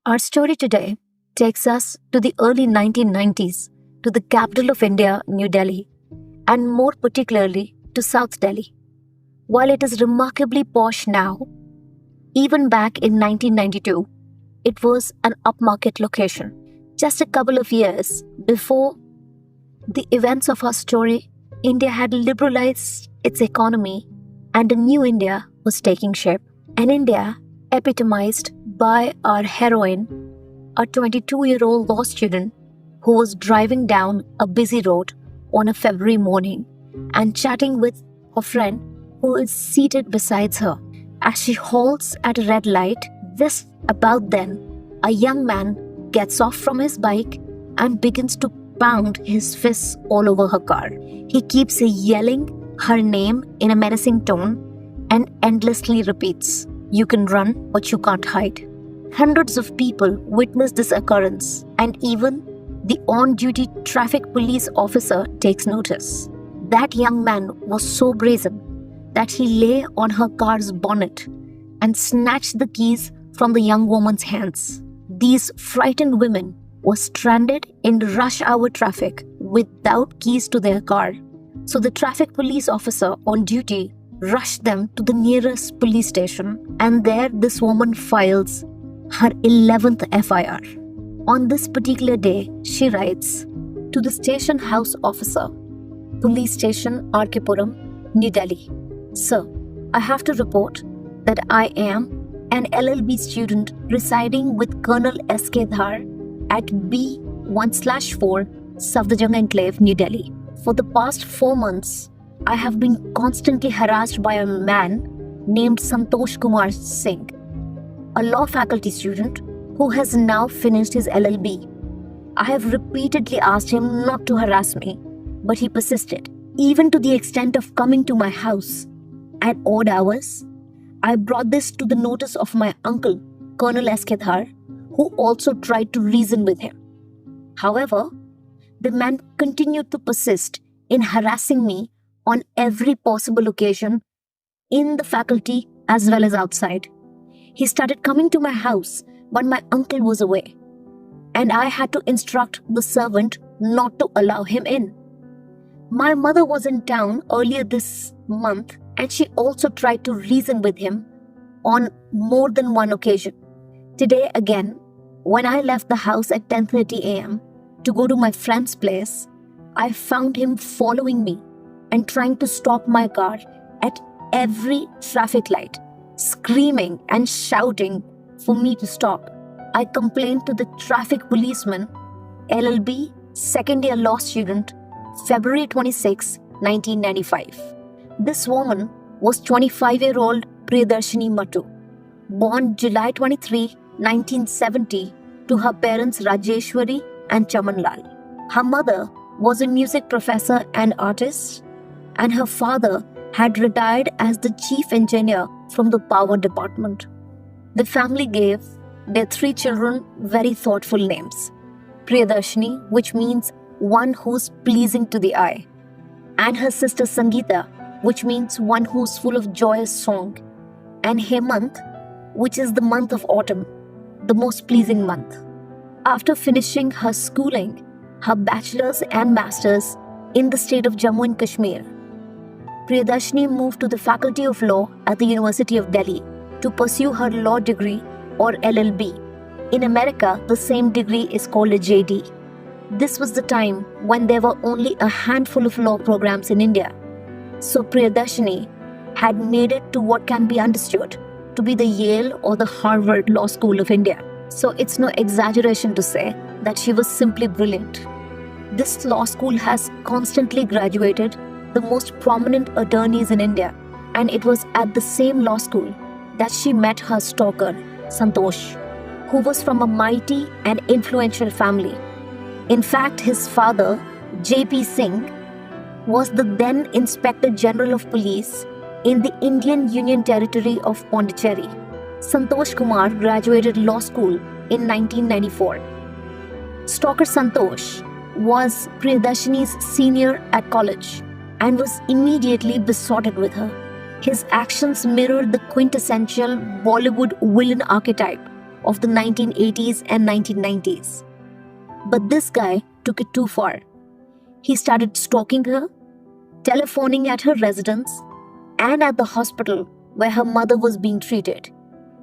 Our story today takes us to the early 1990s, to the capital of India, New Delhi, and more particularly to South Delhi. While it is remarkably posh now, even back in 1992, it was an upmarket location. Just a couple of years before the events of our story, India had liberalized its economy and a new India was taking shape. An India epitomized by our heroine, a 22-year-old law student who was driving down a busy road on a February morning and chatting with a friend who is seated beside her. As she halts at a red light, just about then, a young man gets off from his bike and begins to pound his fists all over her car. He keeps yelling her name in a menacing tone and endlessly repeats, "You can run, but you can't hide." Hundreds of people witness this occurrence, and even the on-duty traffic police officer takes notice. That young man was so brazen that he lay on her car's bonnet and snatched the keys from the young woman's hands. These frightened women were stranded in rush hour traffic without keys to their car. So the traffic police officer on duty rushed them to the nearest police station, and there this woman files her 11th FIR. On this particular day, she writes, "To the station house officer, Police Station Arkipuram, New Delhi. Sir, I have to report that I am an LLB student residing with Colonel S.K. Dhar at B1/4 Safdarjung Enclave, New Delhi. For the past 4 months, I have been constantly harassed by a man named Santosh Kumar Singh, a law faculty student who has now finished his LLB. I have repeatedly asked him not to harass me, but he persisted, even to the extent of coming to my house at odd hours. I brought this to the notice of my uncle, Colonel S.K. Dhar, who also tried to reason with him. However, the man continued to persist in harassing me on every possible occasion in the faculty as well as outside. He started coming to my house, but my uncle was away, and I had to instruct the servant not to allow him in. My mother was in town earlier this month, and she also tried to reason with him on more than one occasion. Today again, when I left the house at 10:30 a.m. to go to my friend's place, I found him following me and trying to stop my car at every traffic light, screaming and shouting for me to stop. I complained to the traffic policeman, LLB second year law student, February 26, 1995. This woman was 25-year-old Priyadarshini Mattu, born July 23, 1970 to her parents Rajeshwari and Chamanlal. Her mother was a music professor and artist, and her father had retired as the chief engineer from the power department. The family gave their 3 children very thoughtful names: Priyadarshini, which means one who's pleasing to the eye, and her sister Sangeeta, which means one who's full of joyous song, and Hemant, which is the month of autumn, the most pleasing month. After finishing her schooling, her bachelor's and master's in the state of Jammu and Kashmir, Priyadarshini moved to the Faculty of Law at the University of Delhi to pursue her law degree or LLB. In America, the same degree is called a JD. This was the time when there were only a handful of law programs in India. So Priyadarshini had made it to what can be understood to be the Yale or the Harvard Law School of India. So it's no exaggeration to say that she was simply brilliant. This law school has constantly graduated the most prominent attorneys in India, and it was at the same law school that she met her stalker, Santosh, who was from a mighty and influential family. In fact, his father, J.P. Singh, was the then Inspector General of Police in the Indian Union Territory of Pondicherry. Santosh Kumar graduated law school in 1994. Stalker Santosh was Priyadarshini's senior at college and was immediately besotted with her. His actions mirrored the quintessential Bollywood villain archetype of the 1980s and 1990s. But this guy took it too far. He started stalking her, telephoning at her residence and at the hospital where her mother was being treated.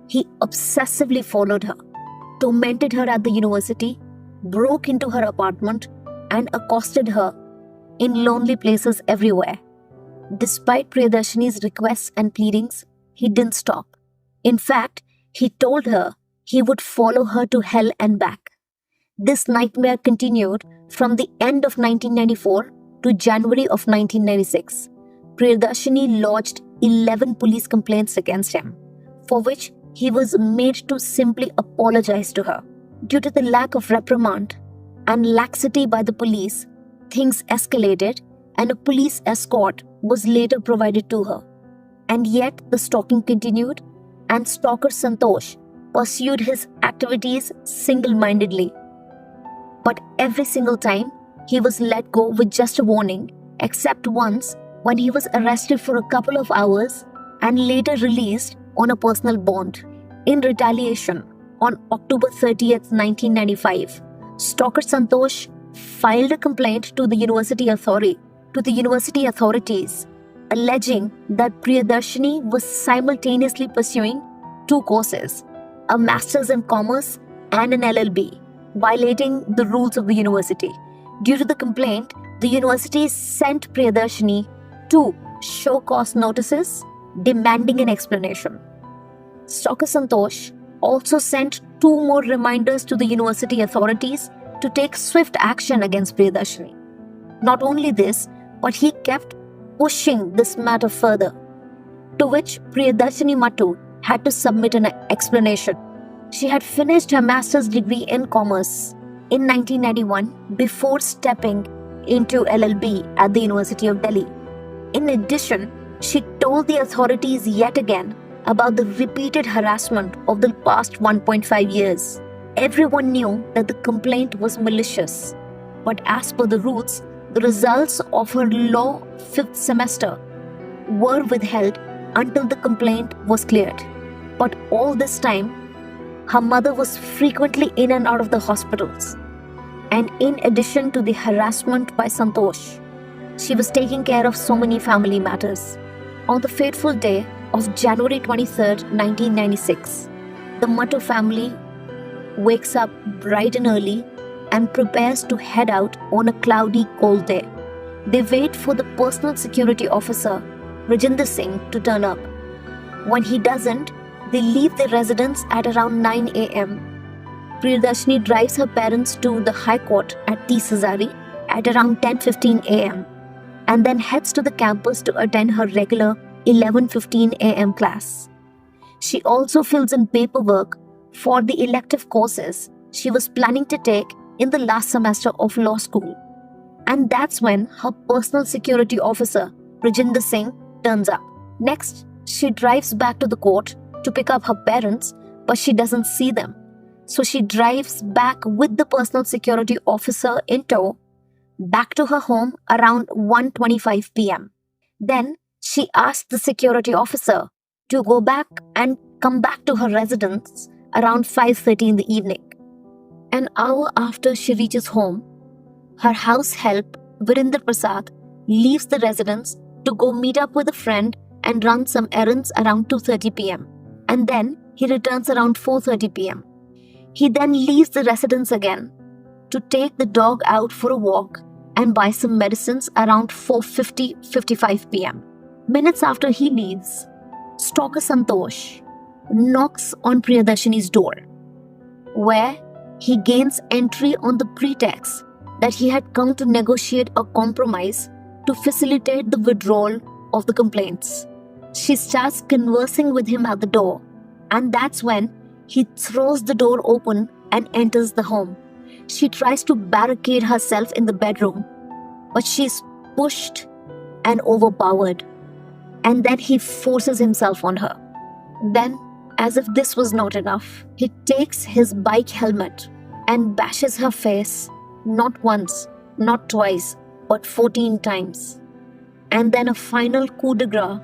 He obsessively followed her, tormented her at the university, broke into her apartment, and accosted her in lonely places everywhere. Despite Priyadarshini's requests and pleadings, he didn't stop. In fact, he told her he would follow her to hell and back. This nightmare continued from the end of 1994 to January of 1996. Priyadarshini lodged 11 police complaints against him, for which he was made to simply apologize to her. Due to the lack of reprimand and laxity by the police, things escalated and a police escort was later provided to her. And yet the stalking continued, and stalker Santosh pursued his activities single-mindedly. But every single time, he was let go with just a warning, except once when he was arrested for a couple of hours and later released on a personal bond. In retaliation, on October 30th, 1995, stalker Santosh filed a complaint to the university authorities, alleging that Priyadarshini was simultaneously pursuing two courses, a Master's in Commerce and an LLB, violating the rules of the university. Due to the complaint, the university sent Priyadarshini two show cause notices demanding an explanation. Stalker Santosh also sent two more reminders to the university authorities to take swift action against Priyadarshini. Not only this, but he kept pushing this matter further, to which Priyadarshini Mattu had to submit an explanation. She had finished her master's degree in commerce in 1991 before stepping into LLB at the University of Delhi. In addition, she told the authorities yet again about the repeated harassment of the past 1.5 years. Everyone knew that the complaint was malicious, but as per the rules, the results of her law 5th semester were withheld until the complaint was cleared. But all this time, her mother was frequently in and out of the hospitals. And in addition to the harassment by Santosh, she was taking care of so many family matters. On the fateful day of January 23rd, 1996, the Mattu family wakes up bright and early and prepares to head out on a cloudy, cold day. They wait for the personal security officer, Rajinder Singh, to turn up. When he doesn't, they leave their residence at around 9 a.m. Priyadarshini drives her parents to the High Court at T. Hazari at around 10:15 a.m. and then heads to the campus to attend her regular 11:15 a.m. class. She also fills in paperwork for the elective courses she was planning to take in the last semester of law school. And that's when her personal security officer, Rajinder Singh, turns up. Next, she drives back to the court to pick up her parents, but she doesn't see them. So she drives back with the personal security officer in tow back to her home around 1:25 p.m. Then she asked the security officer to go back and come back to her residence around 5:30 in the evening. An hour after she reaches home, her house help, Virinder Prasad, leaves the residence to go meet up with a friend and run some errands around 2:30 p.m. And then he returns around 4:30 p.m. He then leaves the residence again to take the dog out for a walk and buy some medicines around 4:55 p.m. Minutes after he leaves, stalker Santosh knocks on Priyadarshini's door, where he gains entry on the pretext that he had come to negotiate a compromise to facilitate the withdrawal of the complaints. She starts conversing with him at the door, and that's when he throws the door open and enters the home. She tries to barricade herself in the bedroom, but she's pushed and overpowered, and then he forces himself on her. Then, as if this was not enough, he takes his bike helmet and bashes her face not once, not twice, but 14 times. And then a final coup de grace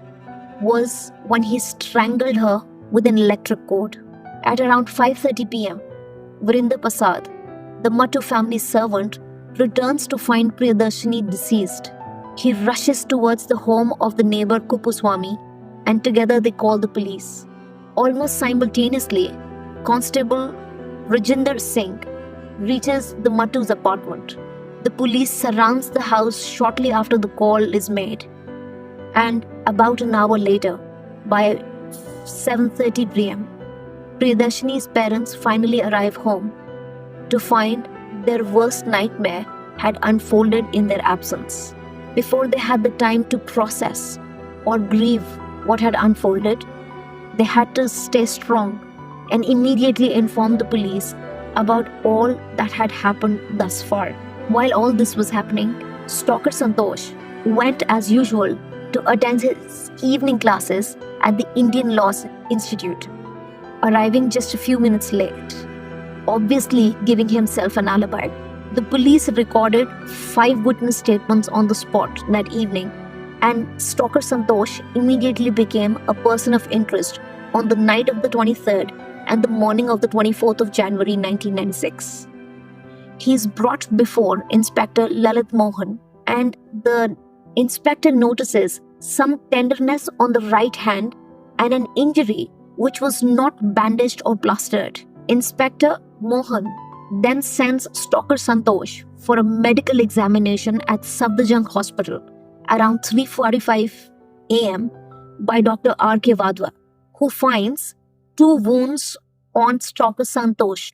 was when he strangled her with an electric cord. At around 5:30 p.m., Vrinder Prasad, the Mattu family servant, returns to find Priyadarshini deceased. He rushes towards the home of the neighbor Kupuswamy, and together they call the police. Almost simultaneously, Constable Rajinder Singh reaches the Mattu's apartment. The police surrounds the house shortly after the call is made, and about an hour later, by 7:30 p.m., Priyadarshini's parents finally arrive home to find their worst nightmare had unfolded in their absence. Before they had the time to process or grieve what had unfolded, they had to stay strong and immediately inform the police about all that had happened thus far. While all this was happening, Stalker Santosh went as usual to attend his evening classes at the Indian Law Institute, arriving just a few minutes late, obviously giving himself an alibi. The police recorded 5 witness statements on the spot that evening, and Stalker Santosh immediately became a person of interest on the night of the 23rd and the morning of the 24th of January 1996. He is brought before Inspector Lalit Mohan, and the inspector notices some tenderness on the right hand and an injury which was not bandaged or plastered. Inspector Mohan then sends Stalker Santosh for a medical examination at Safdarjung Hospital around 3:45 a.m. by Dr. R.K. Vadwa, who finds 2 wounds on Stalker Santosh.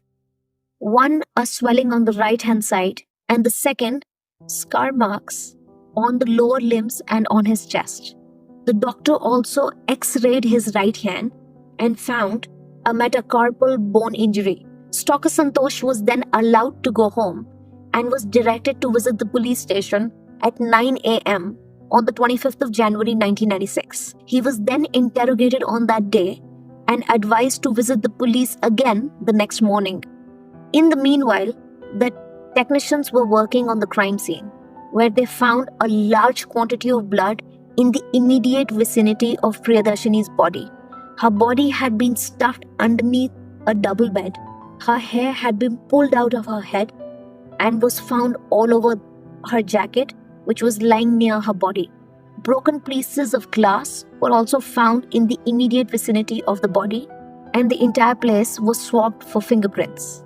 One, a swelling on the right hand side, and the second, scar marks on the lower limbs and on his chest. The doctor also x-rayed his right hand and found a metacarpal bone injury. Stalker Santosh was then allowed to go home and was directed to visit the police station at 9 a.m. on the 25th of January 1996. He was then interrogated on that day and advised to visit the police again the next morning. In the meanwhile, the technicians were working on the crime scene, where they found a large quantity of blood in the immediate vicinity of Priyadarshini's body. Her body had been stuffed underneath a double bed. Her hair had been pulled out of her head and was found all over her jacket, which was lying near her body. Broken pieces of glass were also found in the immediate vicinity of the body, and the entire place was swabbed for fingerprints.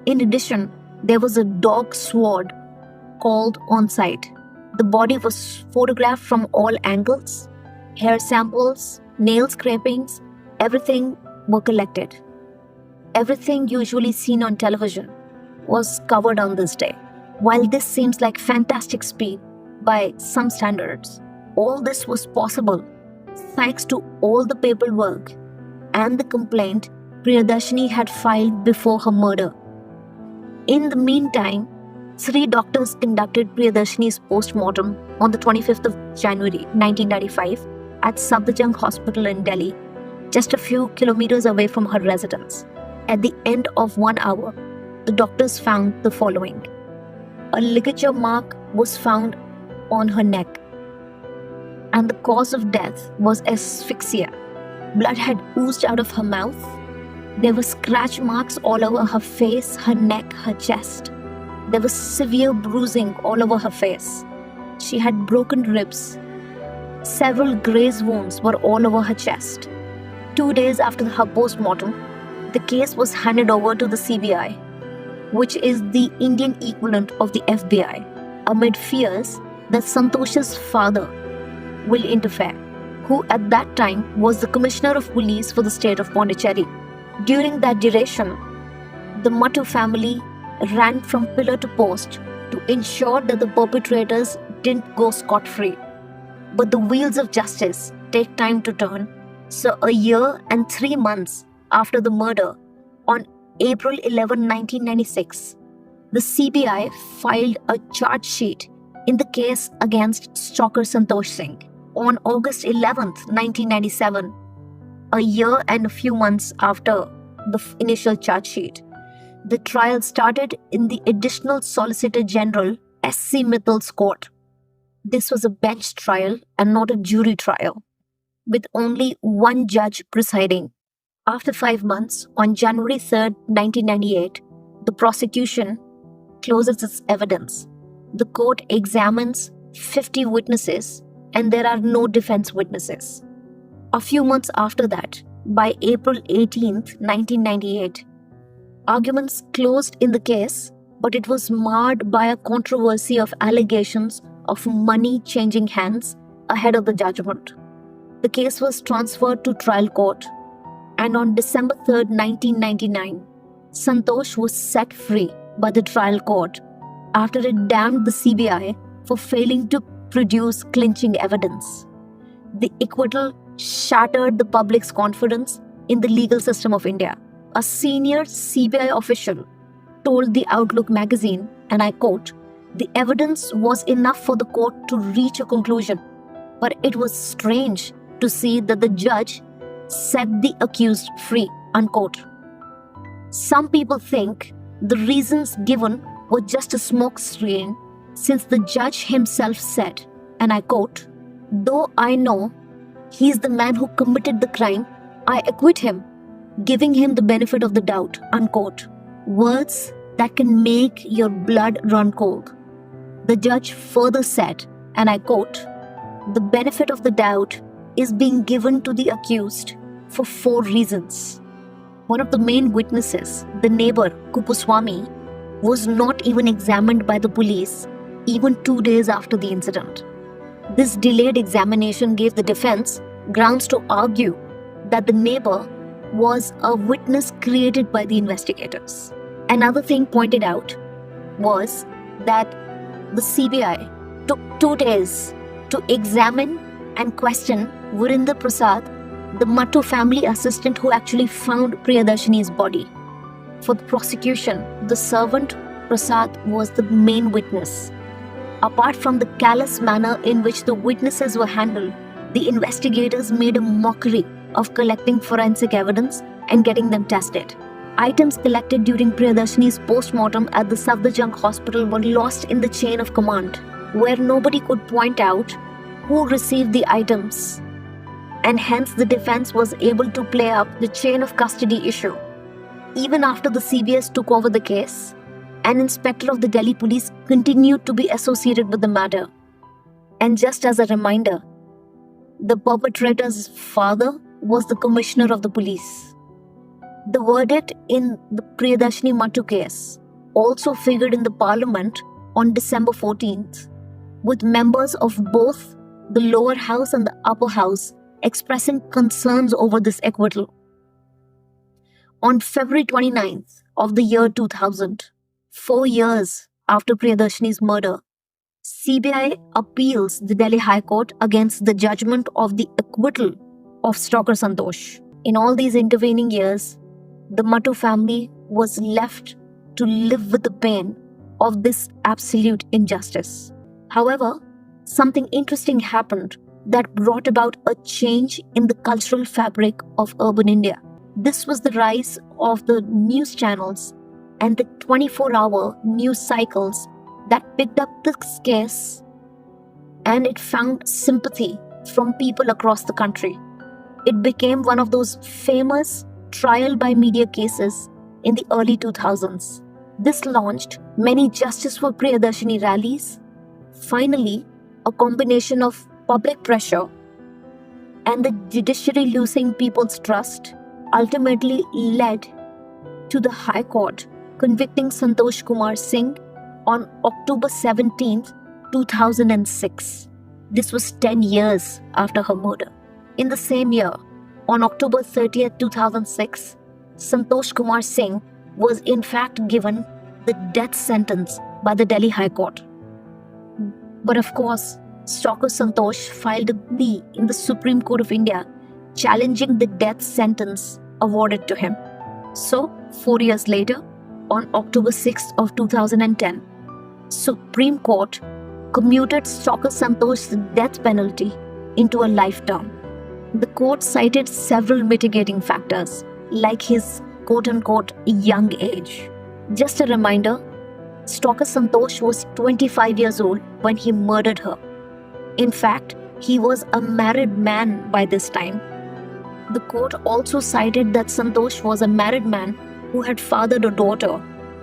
In addition, there was a dog sword called on site. The body was photographed from all angles. Hair samples, nail scrapings, everything were collected. Everything usually seen on television was covered on this day. While this seems like fantastic speed by some standards, all this was possible thanks to all the paperwork and the complaint Priyadarshini had filed before her murder. In the meantime, 3 doctors conducted Priyadarshini's post-mortem on the 25th of January 1995 at Safdarjung Hospital in Delhi, just a few kilometers away from her residence. At the end of 1 hour, the doctors found the following. A ligature mark was found on her neck, and the cause of death was asphyxia. Blood had oozed out of her mouth. There were scratch marks all over her face, her neck, her chest. There was severe bruising all over her face. She had broken ribs. Several graze wounds were all over her chest. 2 days after her post-mortem, the case was handed over to the CBI, which is the Indian equivalent of the FBI, amid fears that Santosh's father will interfere, who at that time was the Commissioner of Police for the state of Pondicherry. During that duration, the Mattu family ran from pillar to post to ensure that the perpetrators didn't go scot-free. But the wheels of justice take time to turn, so a year and 3 months after the murder, on April 11, 1996, the CBI filed a charge sheet in the case against Stalker Santosh Singh. On August 11, 1997, a year and a few months after the initial charge sheet, the trial started in the Additional Solicitor General S.C. Mittal's court. This was a bench trial and not a jury trial, with only one judge presiding. After 5 months, on January 3rd, 1998, the prosecution closes its evidence. The court examines 50 witnesses and there are no defense witnesses. A few months after that, by April 18th, 1998, arguments closed in the case, but it was marred by a controversy of allegations of money changing hands ahead of the judgment. The case was transferred to trial court, and on December 3rd, 1999, Santosh was set free by the trial court after it damned the CBI for failing to produce clinching evidence. The acquittal shattered the public's confidence in the legal system of India. A senior CBI official told the Outlook magazine, and I quote, "The evidence was enough for the court to reach a conclusion, but it was strange to see that the judge set the accused free," unquote. Some people think the reasons given were just a smokescreen, since the judge himself said, and I quote, "Though I know he's the man who committed the crime, I acquit him, giving him the benefit of the doubt," unquote. Words that can make your blood run cold. The judge further said, and I quote, "The benefit of the doubt is being given to the accused for 4 reasons. One of the main witnesses, the neighbor Kupuswamy, was not even examined by the police even 2 days after the incident. This delayed examination gave the defense grounds to argue that the neighbor was a witness created by the investigators. Another thing pointed out was that the CBI took 2 days to examine and question Virendra Prasad, the Mattu family assistant who actually found Priyadarshini's body. For the prosecution, the servant Prasad was the main witness. Apart from the callous manner in which the witnesses were handled, the investigators made a mockery of collecting forensic evidence and getting them tested. Items collected during Priyadarshini's post-mortem at the Safdarjung hospital were lost in the chain of command, where nobody could point out who received the items, and hence the defense was able to play up the chain of custody issue. Even after the CBS took over the case, an inspector of the Delhi police continued to be associated with the matter. And just as a reminder, the perpetrator's father was the commissioner of the police. The verdict in the Priyadarshini Mattu case also figured in the parliament on December 14th, with members of both the lower house and the upper house expressing concerns over this acquittal. On February 29th of the year 2000, 4 years after Priyadarshini's murder, CBI appeals the Delhi High Court against the judgment of the acquittal of Stalker Santosh. In all these intervening years, the Mattu family was left to live with the pain of this absolute injustice. However, something interesting happened that brought about a change in the cultural fabric of urban India. This was the rise of the news channels and the 24-hour news cycles that picked up this case, and it found sympathy from people across the country. It became one of those famous trial by media cases in the early 2000s. This launched many Justice for Priyadarshini rallies. Finally, a combination of public pressure and the judiciary losing people's trust ultimately led to the High Court convicting Santosh Kumar Singh on October 17, 2006. This was 10 years after her murder. In the same year, on October 30, 2006, Santosh Kumar Singh was in fact given the death sentence by the Delhi High Court. But of course, Stalker Santosh filed a plea in the Supreme Court of India challenging the death sentence awarded to him. So, 4 years later, on October 6 of 2010, Supreme Court commuted Stalker Santosh's death penalty into a life term. The court cited several mitigating factors, like his quote-unquote young age. Just a reminder, Stalker Santosh was 25 years old when he murdered her. In fact, he was a married man by this time. The court also cited that Santosh was a married man who had fathered a daughter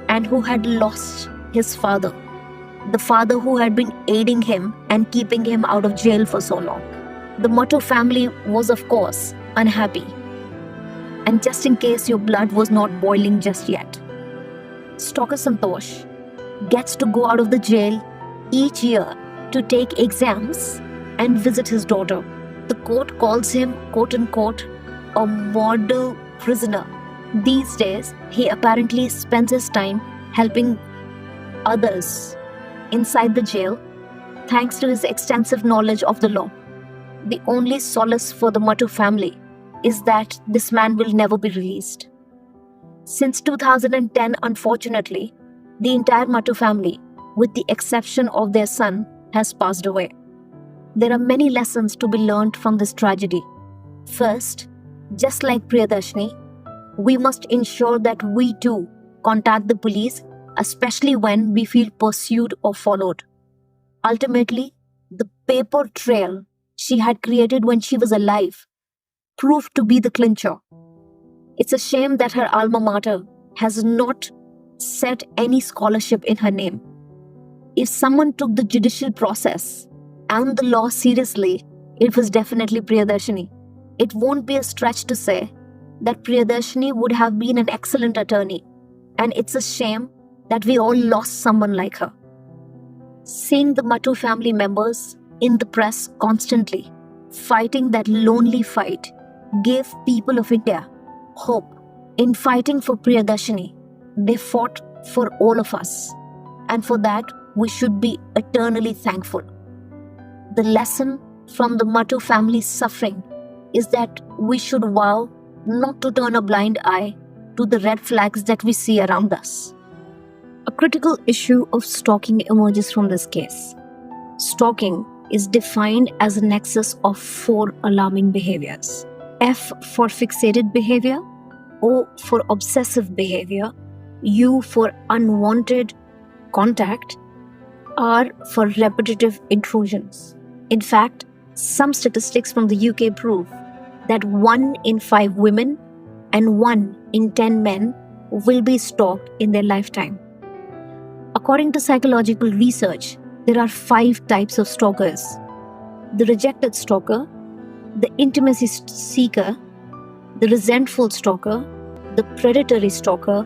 and who had lost his father, the father who had been aiding him and keeping him out of jail for so long. The Muttu family was, of course, unhappy. And just in case your blood was not boiling just yet, Stalker Santosh gets to go out of the jail each year to take exams and visit his daughter. The court calls him, quote unquote, a model prisoner. These days, he apparently spends his time helping others inside the jail thanks to his extensive knowledge of the law. The only solace for the Muttu family is that this man will never be released. Since 2010, unfortunately, the entire Muttu family, with the exception of their son, has passed away. There are many lessons to be learned from this tragedy. First, just like Priyadarshini, we must ensure that we too contact the police, especially when we feel pursued or followed. Ultimately, the paper trail she had created when she was alive proved to be the clincher. It's a shame that her alma mater has not set any scholarship in her name. If someone took the judicial process and the law seriously, it was definitely Priyadarshini. It won't be a stretch to say that Priyadarshini would have been an excellent attorney, and it's a shame that we all lost someone like her. Seeing the Muttu family members in the press constantly fighting that lonely fight gave people of India hope. In fighting for Priyadarshini, they fought for all of us, and for that we should be eternally thankful. The lesson from the Muttu family's suffering is that we should vow not to turn a blind eye to the red flags that we see around us. A critical issue of stalking emerges from this case. Stalking is defined as a nexus of 4 alarming behaviors. F for fixated behavior, O for obsessive behavior, U for unwanted contact, R for repetitive intrusions. In fact, some statistics from the UK prove that 1 in 5 women and 1 in 10 men will be stalked in their lifetime. According to psychological research, there are 5 types of stalkers: the rejected stalker, the intimacy seeker, the resentful stalker, the predatory stalker,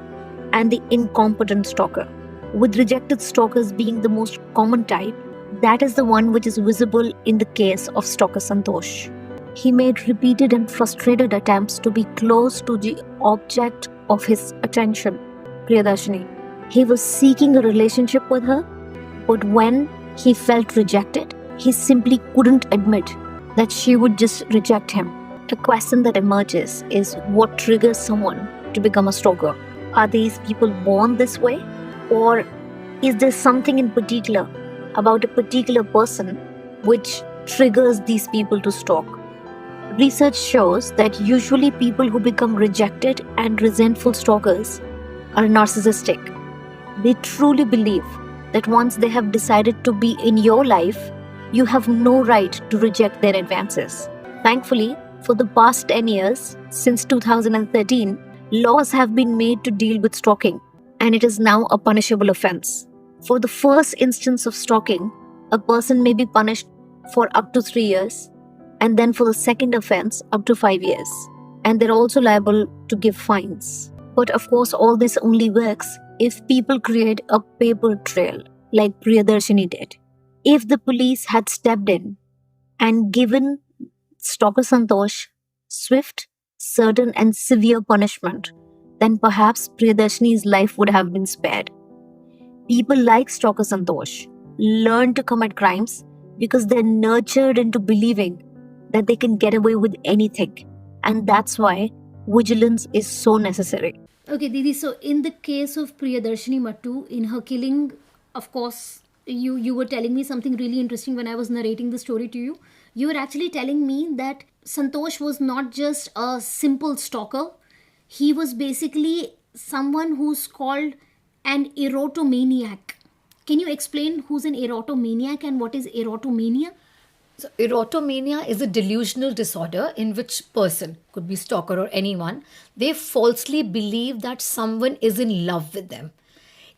and the incompetent stalker. With rejected stalkers being the most common type, that is the one which is visible in the case of Stalker Santosh. He made repeated and frustrated attempts to be close to the object of his attention, Priyadarshini. He was seeking a relationship with her, but when he felt rejected, he simply couldn't admit that she would just reject him. The question that emerges is, what triggers someone to become a stalker? Are these people born this way? Or is there something in particular about a particular person which triggers these people to stalk? Research shows that usually people who become rejected and resentful stalkers are narcissistic. They truly believe that once they have decided to be in your life, you have no right to reject their advances. Thankfully, for the past 10 years, since 2013, laws have been made to deal with stalking, and it is now a punishable offense. For the first instance of stalking, a person may be punished for up to 3 years, and then for the second offense, up to 5 years. And they're also liable to give fines. But of course, all this only works if people create a paper trail, like Priyadarshini did. If the police had stepped in and given Stalker Santosh swift, certain, and severe punishment, then perhaps Priyadarshini's life would have been spared. People like Stalker Santosh learn to commit crimes because they're nurtured into believing that they can get away with anything. And that's why vigilance is so necessary. Okay, Didi, so in the case of Priyadarshini Mattu, in her killing, of course, you were telling me something really interesting when I was narrating the story to you. You were actually telling me that Santosh was not just a simple stalker. He was basically someone who's called an erotomaniac. Can you explain who's an erotomaniac and what is erotomania? So, erotomania is a delusional disorder in which person, could be stalker or anyone, they falsely believe that someone is in love with them,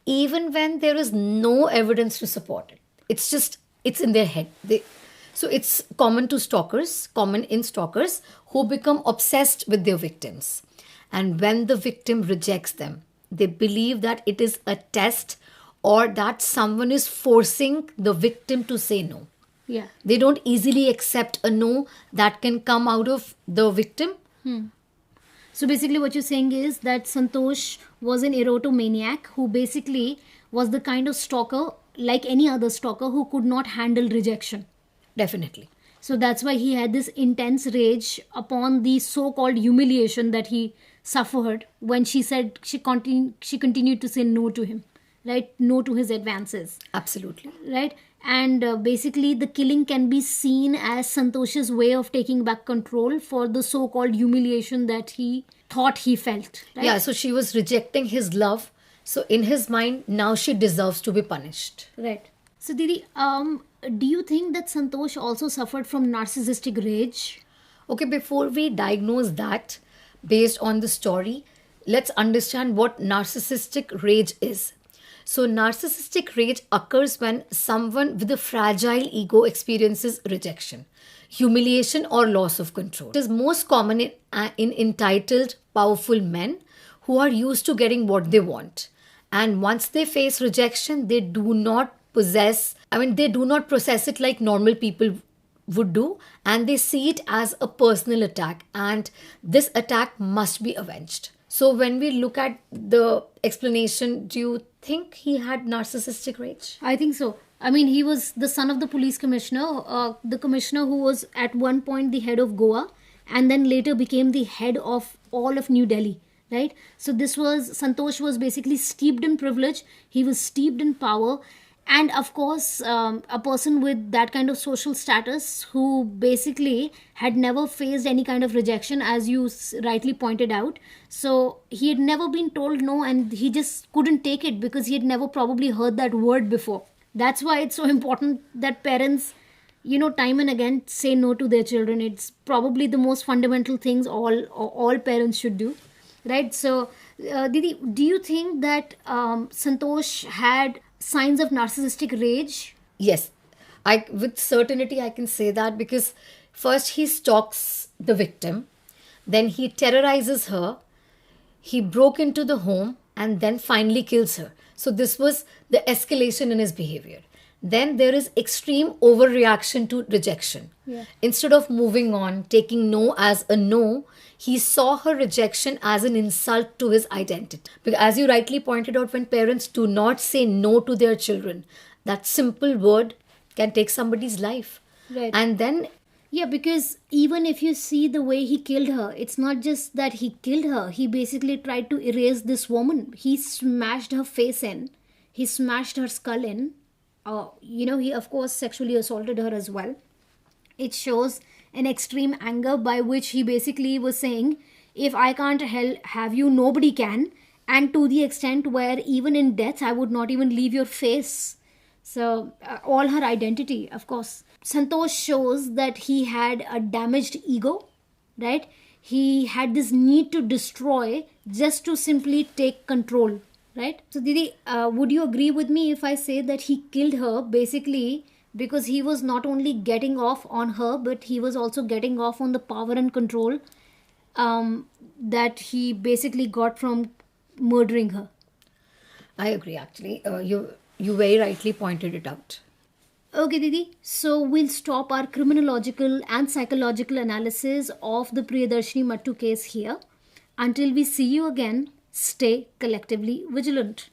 even when there is no evidence to support it. It's just, it's in their head. So it's common in stalkers who become obsessed with their victims. And when the victim rejects them, they believe that it is a test or that someone is forcing the victim to say no. Yeah. They don't easily accept a no that can come out of the victim. So basically, what you're saying is that Santosh was an erotomaniac who basically was the kind of stalker, like any other stalker, who could not handle rejection. Definitely. So that's why he had this intense rage upon the so-called humiliation that he suffered when she said she continued to say no to him, right? No to his advances, Absolutely. right? And basically, the killing can be seen as Santosh's way of taking back control for the so-called humiliation that he thought he felt, right? Yeah, so she was rejecting his love. So in his mind, now she deserves to be punished. Right. So, Didi, do you think that Santosh also suffered from narcissistic rage? Okay, before we diagnose that based on the story, let's understand what narcissistic rage is. So, narcissistic rage occurs when someone with a fragile ego experiences rejection, humiliation, or loss of control. It is most common in entitled, powerful men who are used to getting what they want. And once they face rejection, they do not process it like normal people would do, and they see it as a personal attack, and this attack must be avenged. So when we look at the explanation, do you think he had narcissistic rage? I think so. I mean, he was the son of the police commissioner, the commissioner who was at one point the head of Goa and then later became the head of all of New Delhi, right? So Santosh was basically steeped in privilege, he was steeped in power, and of course a person with that kind of social status who basically had never faced any kind of rejection, as you rightly pointed out. So he had never been told no, and he just couldn't take it because he had never probably heard that word before. That's why it's so important that parents, time and again say no to their children. It's probably the most fundamental things all parents should do, right? So Didi, do you think that Santosh had signs of narcissistic rage? Yes, I with certainty I can say that, because first he stalks the victim, then he terrorizes her, he broke into the home, and then finally kills her. So this was the escalation in his behavior. Then there is extreme overreaction to rejection. Yeah. Instead of moving on, taking no as a no, he saw her rejection as an insult to his identity. Because as you rightly pointed out, when parents do not say no to their children, that simple word can take somebody's life. Right. And then, Yeah, because even if you see the way he killed her, it's not just that he killed her. He basically tried to erase this woman. He smashed her face in, he smashed her skull in. He of course sexually assaulted her as well. It shows an extreme anger by which he basically was saying, if I can't have you, nobody can. And to the extent where even in death, I would not even leave your face. So, all her identity, of course. Santosh shows that he had a damaged ego, right? He had this need to destroy just to simply take control, right? So, Didi, would you agree with me if I say that he killed her basically because he was not only getting off on her, but he was also getting off on the power and control that he basically got from murdering her? I agree actually. You very rightly pointed it out. Okay, Didi. So we'll stop our criminological and psychological analysis of the Priyadarshini Mattu case here. Until we see you again, stay collectively vigilant.